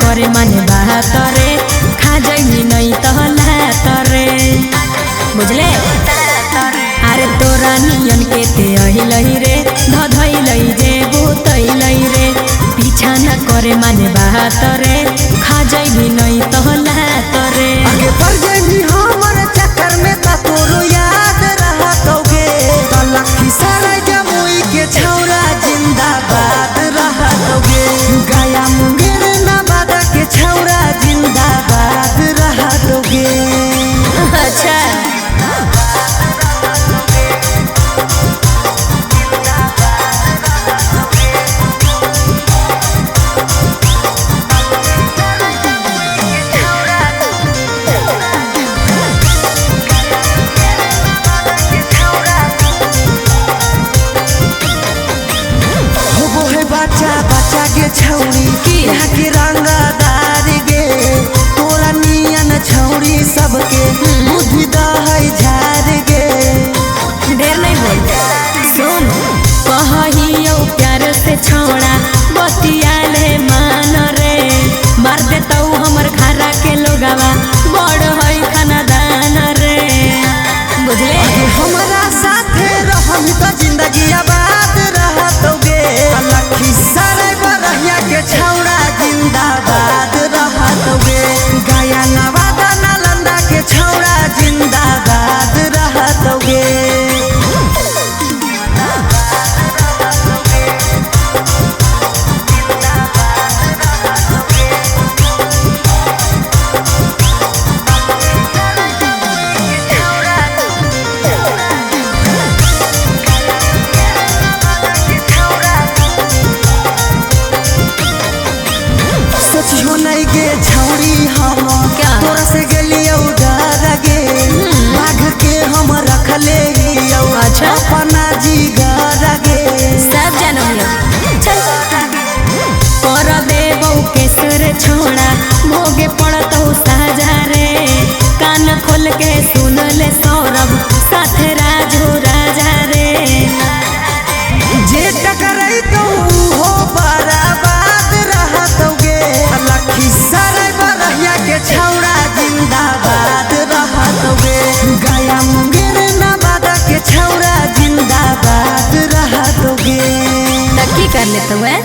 करे माने बात रे खा जाई नहीं तहला तरे बुझले। अरे तोरा नियन के ते अहिलही रे धधइलई जे भूतइलई रे पीछा न करे माने बात रे खा जाई नहीं तहला तरे आगे बढ़ जाई हमर चक्कर में ता तोरो याद रहतोगे लखी सारा जमुई के छौरा जिंदाबाद रहतोगे गया मुंगेर नवादा के छौरा जिंदाबाद रहतोगे। अच्छा बच्चा के छौरी यहाँ के रंगदार गे तोरा नियन छौरी सबके बुद्धि दहई झार गे। ढेर नहीं बोल सुन कहियो प्यार से छोड़ा बतियाले मान रे मार देता हमर घरा के लोगवा बड़ है खानदान रे बुझले। हमारा साथे रहम तो जिंदगी आबाद रहतोगे लखी सारा बरहिया के छौरा जिंदाबाद रहतोगे गया नवादा नालंदा के छौरा जिंदाबाद रहतोगे। सोचियो नहीं गे छौरी हम तोरा से गेलियो डर गे बाघ के हम रखले हियो अच्छा अपना जिगर गे सब जानम चल कर देबो केसर छोड़ा भोगे पड़त साजा रे कान खोल के सुन ले सौरभ साथे राजू राजा रे जे टकराई तो हो बराबाद रहतोगे लखी सारा बरहिया के छौरा जिंदाबाद रहतोगे गया मुंगेर नवादा के छौरा जिंदाबाद रहतोगे। तब की कर लेते हुए